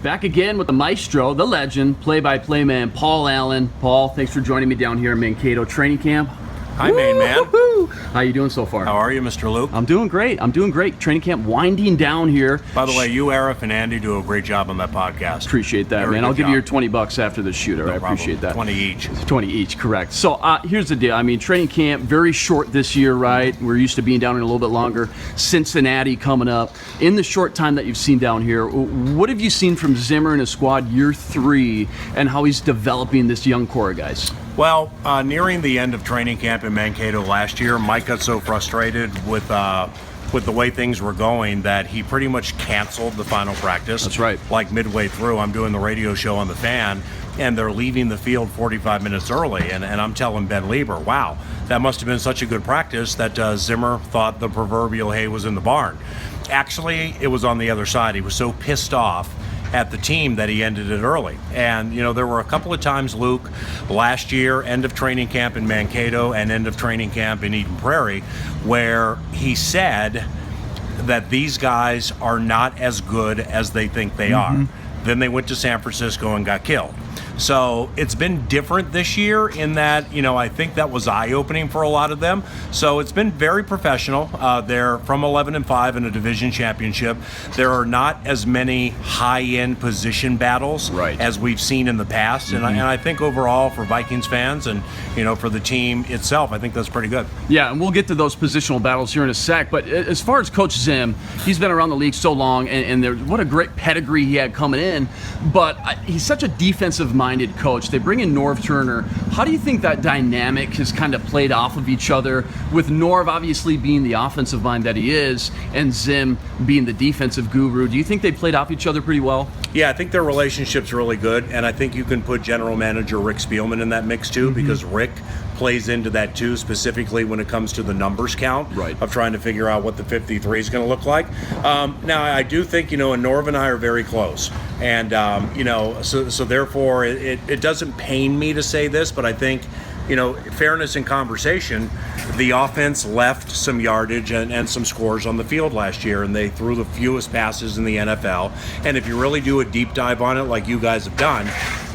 Back again with the maestro, the legend, play-by-play man, Paul Allen. Paul, thanks for joining me down here in Mankato Training Camp. Hi, main man. How you doing so far? How are you, Mr. Luke? I'm doing great. Training camp winding down here. By the way, you, Arif, and Andy do a great job on that podcast. Appreciate that, Very man. I'll good give you job. your $20 after the shoot. All right, I appreciate that. 20 each. 20 each, correct. So here's the deal. I mean, training camp, very short this year, right? We're used to being down here a little bit longer. Cincinnati coming up. In the short time that you've seen down here, what have you seen from Zimmer and his squad year 3 and how he's developing this young core of guys? Well, nearing the end of training camp in Mankato last year, Mike got so frustrated with the way things were going that he pretty much canceled the final practice. That's right. Like midway through, I'm doing the radio show on the Fan, and they're leaving the field 45 minutes early. And I'm telling Ben Lieber, wow, that must have been such a good practice that Zimmer thought the proverbial hay was in the barn. Actually, it was on the other side. He was so pissed off at the team that he ended it early. And, you know, there were a couple of times, Luke, last year, end of training camp in Mankato and end of training camp in Eden Prairie, where he said that these guys are not as good as they think they are. Then they went to San Francisco and got killed. So it's been different this year in that, you know, I think that was eye-opening for a lot of them. So it's been very professional. They're from 11-5 in a division championship. There are not as many high-end position battles as we've seen in the past. And I think overall for Vikings fans and, you know, for the team itself, I think that's pretty good. Yeah, and we'll get to those positional battles here in a sec. But as far as Coach Zim, he's been around the league so long, and what a great pedigree he had coming in. But he's such a defensive-minded coach. They bring in Norv Turner. How do you think that dynamic has kind of played off of each other, with Norv obviously being the offensive mind that he is and Zim being the defensive guru? Do you think they played off each other pretty well? Yeah, I think their relationship's really good, and I think you can put general manager Rick Spielman in that mix too, because Rick plays into that too, specifically when it comes to the numbers count of trying to figure out what the 53 is going to look like. Now, I do think, you know, and Norv and I are very close, and you know, so therefore it doesn't pain me to say this, but I think, you know, fairness in conversation, the offense left some yardage and some scores on the field last year, and they threw the fewest passes in the NFL. And if you really do a deep dive on it, like you guys have done,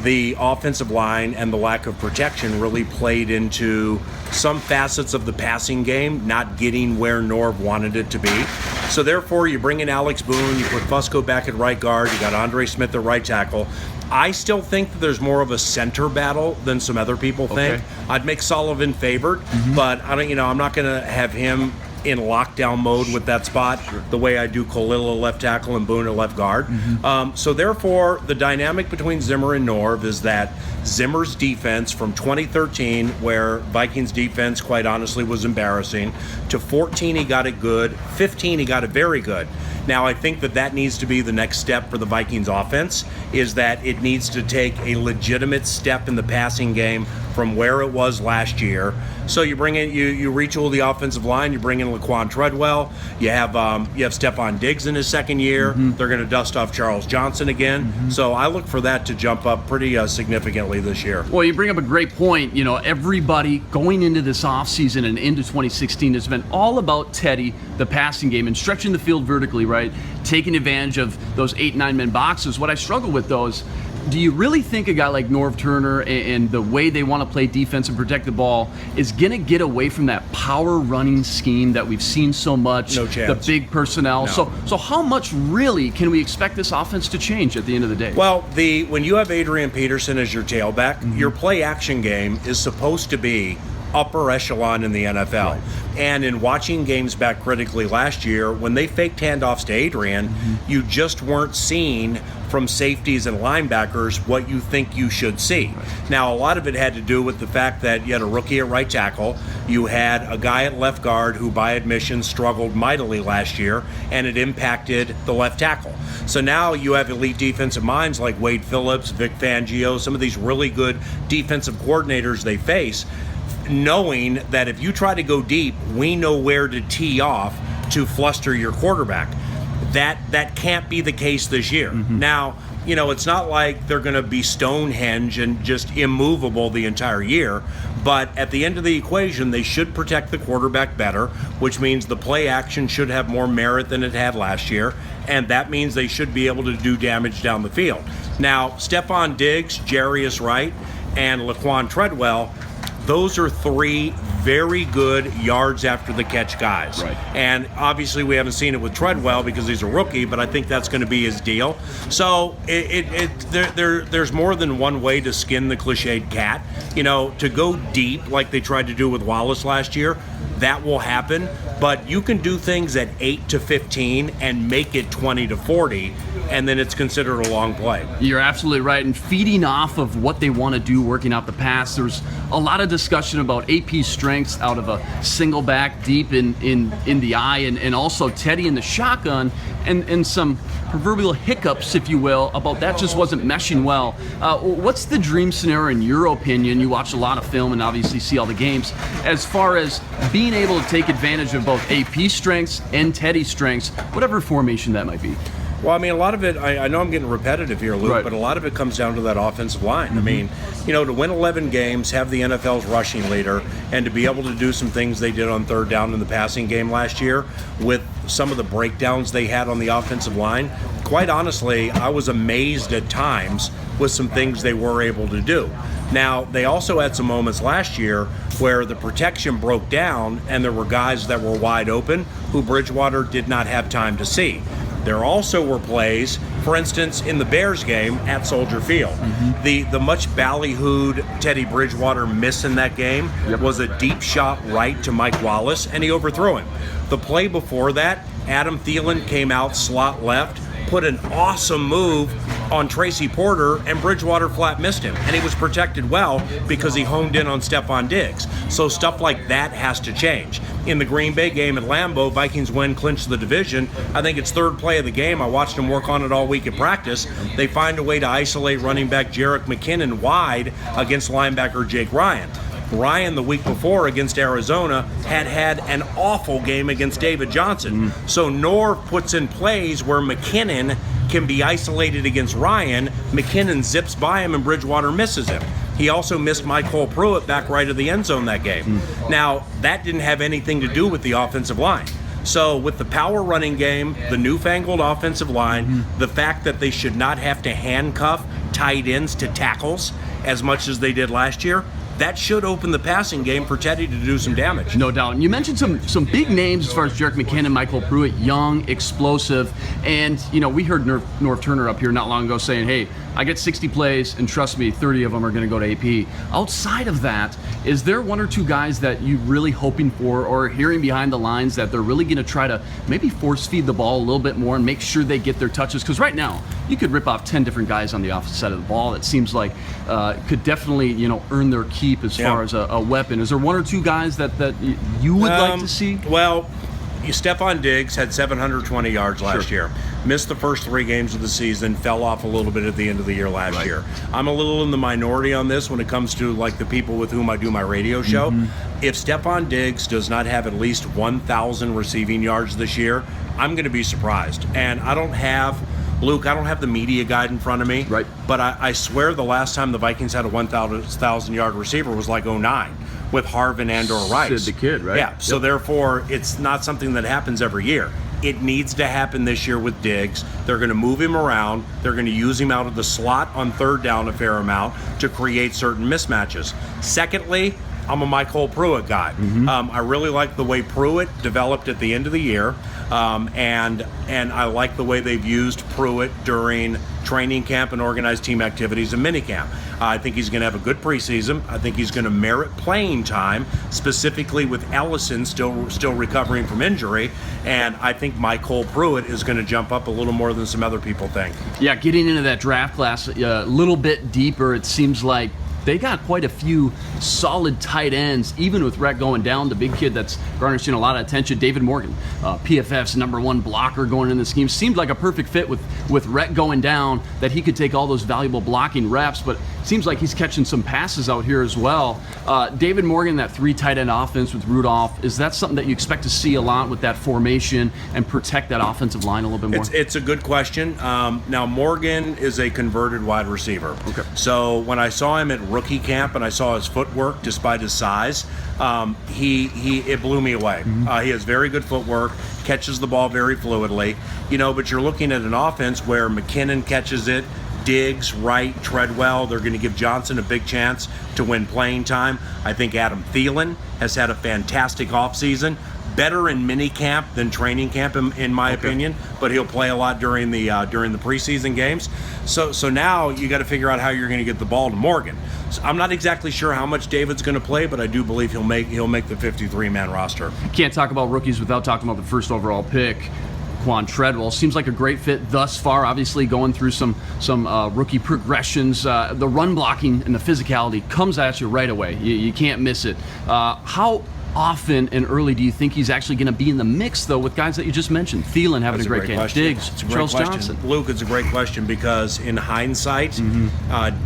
the offensive line and the lack of protection really played into some facets of the passing game not getting where Norv wanted it to be. So therefore, you bring in Alex Boone, you put Fusco back at right guard, you got Andre Smith at right tackle. I still think that there's more of a center battle than some other people think. I'd make Sullivan favored, but I don't. You know, I'm not going to have him in lockdown mode with that spot the way I do Khalil at left tackle and Boone at left guard. So therefore, the dynamic between Zimmer and Norv is that Zimmer's defense from 2013, where Vikings defense, quite honestly, was embarrassing, to 14 he got it good, 15 he got it very good. Now, I think that needs to be the next step for the Vikings offense, is that it needs to take a legitimate step in the passing game from where it was last year. So you bring in, you retool the offensive line, you bring in Laquan Treadwell, you have Stephon Diggs in his second year, they're going to dust off Charles Johnson again. So I look for that to jump up pretty significantly this year. Well, you bring up a great point. You know, everybody going into this offseason and into 2016 has been all about Teddy, the passing game, and stretching the field vertically, right? Taking advantage of those 8-9-man boxes. What I struggle with, though, is, do you really think a guy like Norv Turner and the way they want to play defense and protect the ball is going to get away from that power running scheme that we've seen so much? No chance. The big personnel. No. So how much really can we expect this offense to change at the end of the day? Well, when you have Adrian Peterson as your tailback, your play action game is supposed to be upper echelon in the NFL. And in watching games back critically last year, when they faked handoffs to Adrian, you just weren't seeing from safeties and linebackers what you think you should see. Now, a lot of it had to do with the fact that you had a rookie at right tackle, you had a guy at left guard who by admission struggled mightily last year, and it impacted the left tackle. So now you have elite defensive minds like Wade Phillips, Vic Fangio, some of these really good defensive coordinators they face, knowing that if you try to go deep, we know where to tee off to fluster your quarterback. That can't be the case this year. Now, it's not like they're going to be Stonehenge and just immovable the entire year, but at the end of the equation, they should protect the quarterback better, which means the play action should have more merit than it had last year, and that means they should be able to do damage down the field. Now, Stephon Diggs, Jarius Wright, and Laquan Treadwell, those are three very good yards after the catch guys. Right. And obviously we haven't seen it with Treadwell because he's a rookie, but I think that's going to be his deal. So there's more than one way to skin the cliched cat. To go deep like they tried to do with Wallace last year, that will happen. But you can do things at 8 to 15 and make it 20 to 40, and then it's considered a long play. You're absolutely right. And feeding off of what they want to do, working out the pass, there's a lot of discussion about AP's strengths out of a single back deep in the eye, and also Teddy in the shotgun, and some proverbial hiccups, if you will, about that just wasn't meshing well. What's the dream scenario in your opinion? You watch a lot of film and obviously see all the games, as far as being able to take advantage of both AP strengths and Teddy's strengths, whatever formation that might be. Well, I mean, a lot of it, I know I'm getting repetitive here, Luke, right, but a lot of it comes down to that offensive line. I mean, to win 11 games, have the NFL's rushing leader, and to be able to do some things they did on third down in the passing game last year with some of the breakdowns they had on the offensive line, quite honestly, I was amazed at times with some things they were able to do. Now, they also had some moments last year where the protection broke down and there were guys that were wide open who Bridgewater did not have time to see. There also were plays, for instance, in the Bears game at Soldier Field. The much ballyhooed Teddy Bridgewater miss in that game was a deep shot right to Mike Wallace, and he overthrew him. The play before that, Adam Thielen came out slot left, put an awesome move on Tracy Porter, and Bridgewater flat missed him. And he was protected well because he honed in on Stephon Diggs. So stuff like that has to change. In the Green Bay game at Lambeau, Vikings win, clinch the division. I think it's third play of the game. I watched them work on it all week at practice. They find a way to isolate running back Jerick McKinnon wide against linebacker Jake Ryan. Ryan, the week before against Arizona, had an awful game against David Johnson. So Norv puts in plays where McKinnon can be isolated against Ryan. McKinnon zips by him and Bridgewater misses him. He also missed Michael Pruitt back right of the end zone that game. Now, that didn't have anything to do with the offensive line. So with the power running game, the newfangled offensive line, the fact that they should not have to handcuff tight ends to tackles as much as they did last year, that should open the passing game for Teddy to do some damage. No doubt. And you mentioned some big names as far as Jerick McKinnon, Michael Pruitt, young, explosive. And, we heard Norv Turner up here not long ago saying, hey, I get 60 plays, and trust me, 30 of them are going to go to AP. Outside of that, is there one or two guys that you're really hoping for or hearing behind the lines that they're really going to try to maybe force feed the ball a little bit more and make sure they get their touches? Because right now, you could rip off 10 different guys on the offensive side of the ball that seems like could definitely, earn their keep as far as a weapon. Is there one or two guys that you would like to see? Well, Stephon Diggs had 720 yards last year. Missed the first 3 games of the season, fell off a little bit at the end of the year last year. I'm a little in the minority on this when it comes to like the people with whom I do my radio show. If Stephon Diggs does not have at least 1,000 receiving yards this year, I'm going to be surprised. And I don't have the media guide in front of me, but I swear the last time the Vikings had a 1,000-yard receiver was like 2009 with Harvin and/or Rice. Sid the Kid, right? Yeah, so therefore it's not something that happens every year. It needs to happen this year with Diggs. They're going to move him around. They're going to use him out of the slot on third down a fair amount to create certain mismatches. Secondly, I'm a Michael Pruitt guy. I really like the way Pruitt developed at the end of the year, and I like the way they've used Pruitt during training camp and organized team activities and minicamp. I think he's going to have a good preseason. I think he's going to merit playing time, specifically with Ellison still recovering from injury, and I think Michael Pruitt is going to jump up a little more than some other people think. Yeah, getting into that draft class a little bit deeper, it seems like they got quite a few solid tight ends, even with Rhett going down, the big kid that's garnishing a lot of attention, David Morgan, PFF's #1 blocker going in the scheme. Seemed like a perfect fit with Rhett going down, that he could take all those valuable blocking reps, but seems like he's catching some passes out here as well. David Morgan, that 3 tight end offense with Rudolph, is that something that you expect to see a lot with that formation and protect that offensive line a little bit more? It's a good question. Now, Morgan is a converted wide receiver. Okay. So when I saw him at rookie camp and I saw his footwork, despite his size, it blew me away. He has very good footwork, catches the ball very fluidly, but you're looking at an offense where McKinnon catches it, Diggs, Wright, Treadwell. They're going to give Johnson a big chance to win playing time. I think Adam Thielen has had a fantastic offseason. Better in mini camp than training camp, in my opinion, but he'll play a lot during the preseason games. So now you got to figure out how you're going to get the ball to Morgan. So I'm not exactly sure how much David's going to play, but I do believe he'll make the 53-man roster. Can't talk about rookies without talking about the first overall pick. Treadwell seems like a great fit thus far. Obviously, going through some rookie progressions, the run blocking and the physicality comes at you right away. You can't miss it. How often and early do you think he's actually going to be in the mix, though, with guys that you just mentioned? Thielen having a great game. Diggs, Charles Johnson. Luke, it's a great question because in hindsight,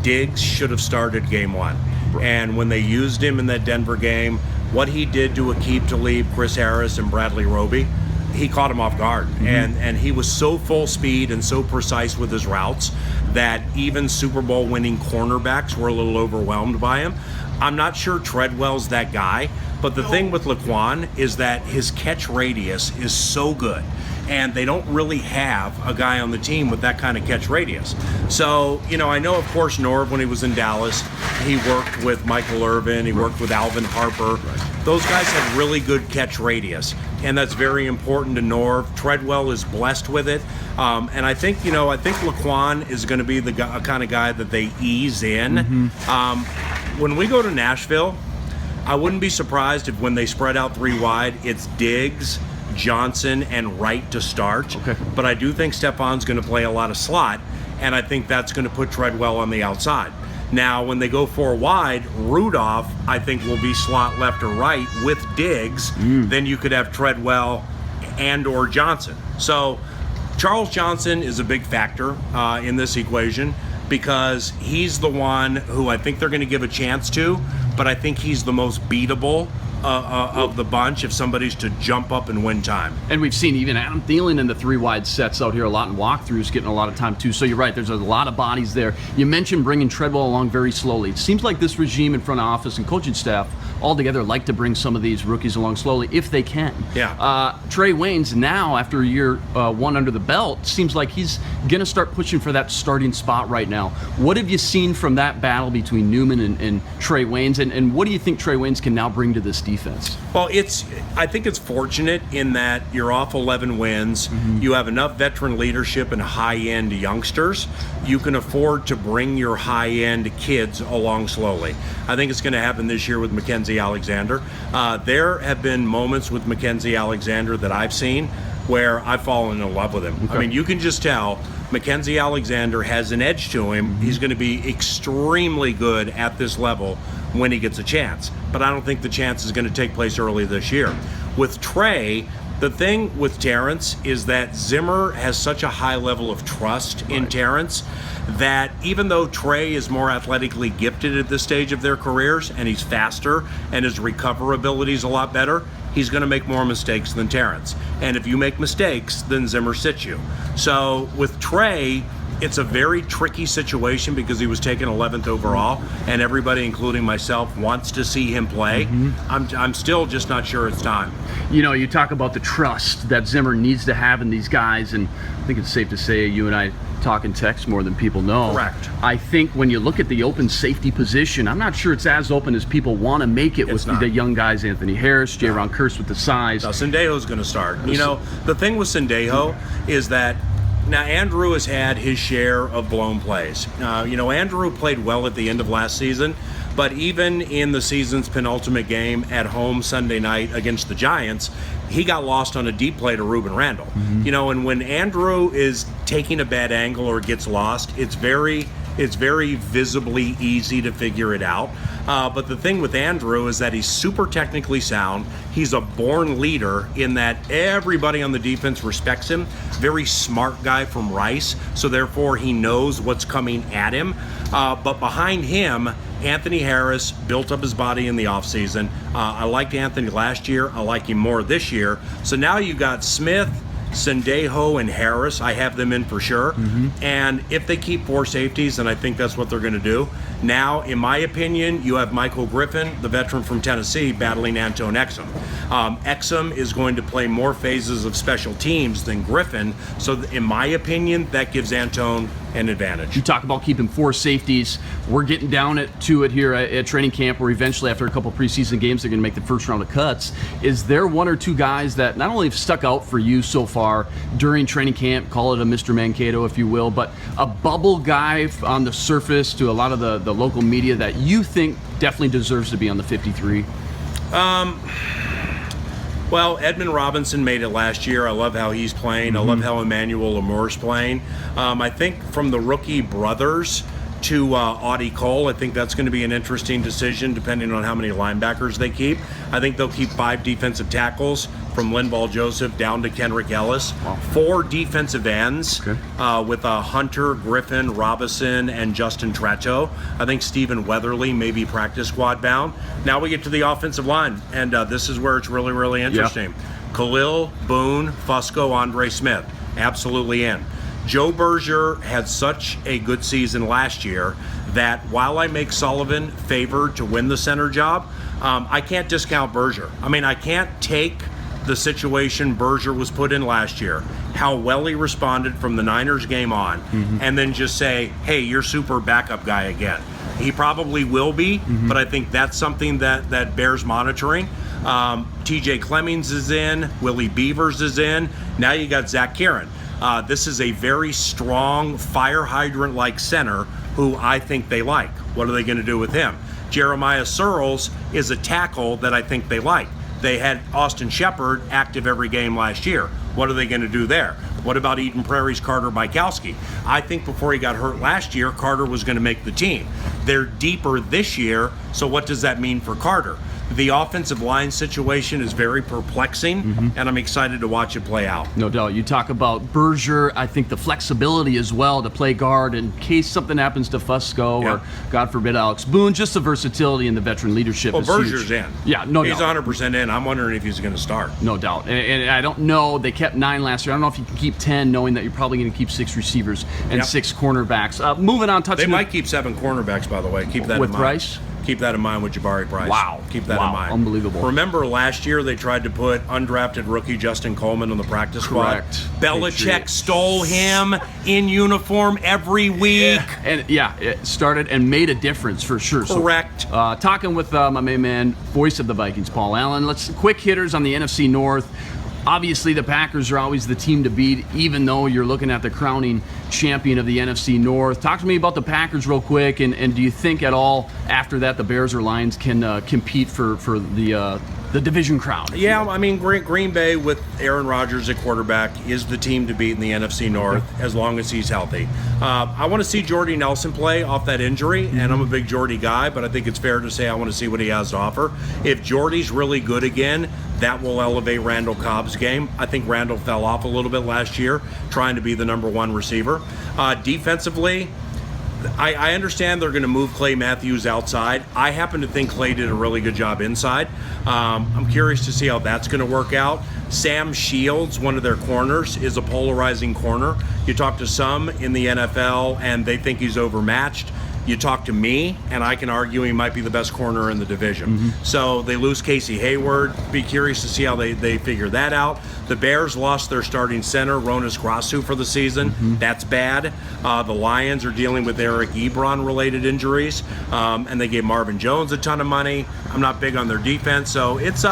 Diggs should have started game 1. Right. And when they used him in that Denver game, what he did to Aqib Talib, Chris Harris, and Bradley Roby, he caught him off guard. And he was so full speed and so precise with his routes that even Super Bowl winning cornerbacks were a little overwhelmed by him. I'm not sure Treadwell's that guy, but the thing with Laquan is that his catch radius is so good, and they don't really have a guy on the team with that kind of catch radius. So, I know, of course, Norv, when he was in Dallas, he worked with Michael Irvin, he worked with Alvin Harper. Those guys have really good catch radius, and that's very important to Norv. Treadwell is blessed with it, and I think Laquan is going to be the kind of guy that they ease in. When we go to Nashville, I wouldn't be surprised if when they spread out 3 wide, it's Diggs, Johnson, and Wright to start. But I do think Stefan's going to play a lot of slot, and I think that's going to put Treadwell on the outside. Now, when they go 4 wide, Rudolph, I think, will be slot left or right with Diggs. Then you could have Treadwell and or Johnson. So Charles Johnson is a big factor in this equation because he's the one who I think they're going to give a chance to, but I think he's the most beatable of the bunch if somebody's to jump up and win time. And we've seen even Adam Thielen in the 3 wide sets out here a lot in walkthroughs, getting a lot of time too. So you're right, there's a lot of bodies there. You mentioned bringing Treadwell along very slowly. It seems like this regime in front office and coaching staff altogether like to bring some of these rookies along slowly if they can. Trey Waynes now, after year 1 under the belt, seems like he's going to start pushing for that starting spot right now. What have you seen from that battle between Newman and Trey Waynes, and what do you think Trey Waynes can now bring to this defense? Well, I think it's fortunate in that you're off 11 wins. You have enough veteran leadership and high-end youngsters. You can afford to bring your high-end kids along slowly. I think it's going to happen this year with Mackenzie Alexander. There have been moments with Mackenzie Alexander that I've seen where I've fallen in love with him. I mean, you can just tell Mackenzie Alexander has an edge to him. He's going to be extremely good at this level when he gets a chance. But I don't think the chance is going to take place early this year. With Trey, the thing with Terrence is that Zimmer has such a high level of trust in Terrence that even though Trey is more athletically gifted at this stage of their careers and he's faster and his recoverability is a lot better, he's going to make more mistakes than Terrence. And if you make mistakes, then Zimmer sits you. So with Trey, it's a very tricky situation because he was taken 11th overall, and everybody, including myself, wants to see him play. I'm still just not sure it's time. You talk about the trust that Zimmer needs to have in these guys, and I think it's safe to say you and I talk and text more than people know. Correct. I think when you look at the open safety position, I'm not sure it's as open as people want to make it with the young guys, Anthony Harris, J-Ron Kearse with the size. Now, Sendejo's going to start. The thing with Sendejo is that now Andrew has had his share of blown plays. Andrew played well at the end of last season, but even in the season's penultimate game at home Sunday night against the Giants, he got lost on a deep play to Ruben Randall. And when Andrew is taking a bad angle or gets lost, it's very It's very visibly easy to figure it out. But the thing with Andrew is that he's super technically sound. He's a born leader in that everybody on the defense respects him. Very smart guy from Rice, so therefore he knows what's coming at him. But behind him, Anthony Harris built up his body in the offseason. I liked Anthony last year. I like him more this year. So now you got Smith, Sendejo, and Harris. I have them in for sure. And if they keep 4 safeties, and I think that's what they're going to do, now, in my opinion, you have Michael Griffin, the veteran from Tennessee, battling Antone Exum. Exum is going to play more phases of special teams than Griffin, so in my opinion, that gives Antone an advantage. You talk about keeping 4 safeties. We're getting down to it here at training camp, where eventually, after a couple preseason games, they're going to make the first round of cuts. Is there 1 or 2 guys that not only have stuck out for you so far during training camp, call it a Mr. Mankato, if you will, but a bubble guy on the surface to a lot of the local media that you think definitely deserves to be on the 53? Well, Edmund Robinson made it last year. I love how he's playing. I love how Emmanuel Lamour's playing. I think from the rookie brothers to Audie Cole, I think that's going to be an interesting decision depending on how many linebackers they keep. I think they'll keep 5 defensive tackles from Linval Joseph down to Kenrick Ellis. 4 defensive ends with Hunter, Griffin, Robinson, and Justin Tratto. I think Stephen Weatherly may be practice squad bound. Now we get to the offensive line, and this is where it's really, really interesting. Khalil, Boone, Fusco, Andre Smith, absolutely in. Joe Berger had such a good season last year that while I make Sullivan favored to win the center job, I can't discount Berger. I mean, I can't take the situation Berger was put in last year, how well he responded from the Niners game on, and then just say, hey, you're super backup guy again. He probably will be, but I think that's something that bears monitoring. TJ Clemmings is in, Willie Beavers is in, now you got Zach Kieran. This is a very strong fire hydrant-like center who I think they like. What are they going to do with him? Jeremiah Searles is a tackle that I think they like. They had Austin Shepard active every game last year. What are they going to do there? What about Eden Prairie's Carter Bykowski? I think before he got hurt last year, Carter was going to make the team. They're deeper this year, so what does that mean for Carter? The offensive line situation is very perplexing, and I'm excited to watch it play out. No doubt. You talk about Berger. I think the flexibility as well to play guard in case something happens to Fusco or, God forbid, Alex Boone. Just the versatility and the veteran leadership is Berger's huge. in. Yeah, no He's doubt. 100% in. I'm wondering if he's going to start. No doubt. And I don't know. They kept 9 last year. I don't know if you can keep 10, knowing that you're probably going to keep 6 receivers and 6 cornerbacks. Moving on, touching. They might keep 7 cornerbacks, by the way. Keep that with in mind. Price. Keep that in mind with Jabari Price. Wow. Keep that in mind. Unbelievable. Remember last year they tried to put undrafted rookie Justin Coleman on the practice squad? Correct. Belichick Patriots. stole him in uniform every week. And it started and made a difference for sure. Correct. So, talking with my main man, voice of the Vikings, Paul Allen. Let's quick hitters on the NFC North. Obviously, the Packers are always the team to beat, even though you're looking at the crowning champion of the NFC North. Talk to me about the Packers real quick, and do you think at all after that the Bears or Lions can compete for the division crown? Yeah, I mean, Green Bay with Aaron Rodgers at quarterback is the team to beat in the NFC North as long as he's healthy. I want to see Jordy Nelson play off that injury, and I'm a big Jordy guy, but I think it's fair to say I want to see what he has to offer. If Jordy's really good again, that will elevate Randall Cobb's game. I think Randall fell off a little bit last year trying to be the number 1 receiver. Defensively, I understand they're going to move Clay Matthews outside. I happen to think Clay did a really good job inside. I'm curious to see how that's going to work out. Sam Shields, one of their corners, is a polarizing corner. You talk to some in the NFL, and they think he's overmatched. You talk to me, and I can argue he might be the best corner in the division. So they lose Casey Hayward. Be curious to see how they figure that out. The Bears lost their starting center, Ronas Grasu, for the season. That's bad. The Lions are dealing with Eric Ebron-related injuries, and they gave Marvin Jones a ton of money. I'm not big on their defense, so it's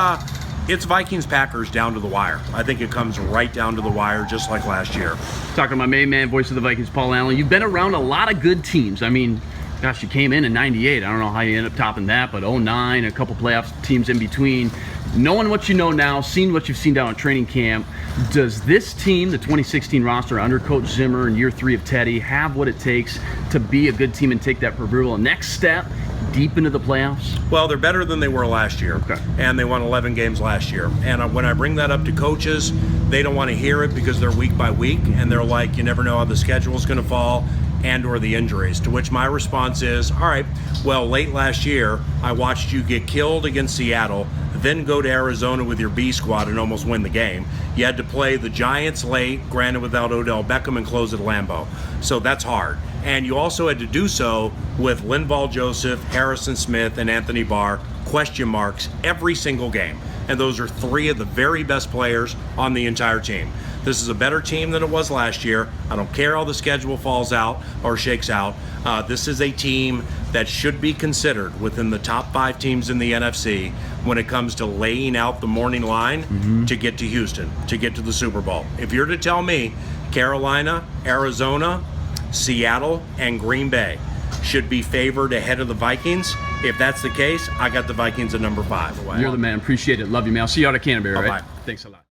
Vikings-Packers down to the wire. I think it comes right down to the wire, just like last year. Talking to my main man, voice of the Vikings, Paul Allen. You've been around a lot of good teams. I mean, Gosh, you came in '98. I don't know how you ended up topping that, but '09, a couple playoff teams in between. Knowing what you know now, seeing what you've seen down in training camp, does this team, the 2016 roster under Coach Zimmer in year 3 of Teddy, have what it takes to be a good team and take that proverbial next step deep into the playoffs? Well, they're better than they were last year, and they won 11 games last year. And when I bring that up to coaches, they don't want to hear it because they're week by week, and they're like, you never know how the schedule is going to fall and or the injuries, to which my response is, all right, well, late last year, I watched you get killed against Seattle, then go to Arizona with your B squad and almost win the game. You had to play the Giants late, granted without Odell Beckham, and close at Lambeau. So that's hard. And you also had to do so with Linval Joseph, Harrison Smith, and Anthony Barr, question marks every single game. And those are 3 of the very best players on the entire team. This is a better team than it was last year. I don't care how the schedule falls out or shakes out. This is a team that should be considered within the top 5 teams in the NFC when it comes to laying out the morning line to get to Houston, to get to the Super Bowl. If you're to tell me Carolina, Arizona, Seattle, and Green Bay should be favored ahead of the Vikings, if that's the case, I got the Vikings at number 5. You're the man. Appreciate it. Love you, man. I'll see you out of Canterbury, Bye-bye. right? Thanks a lot.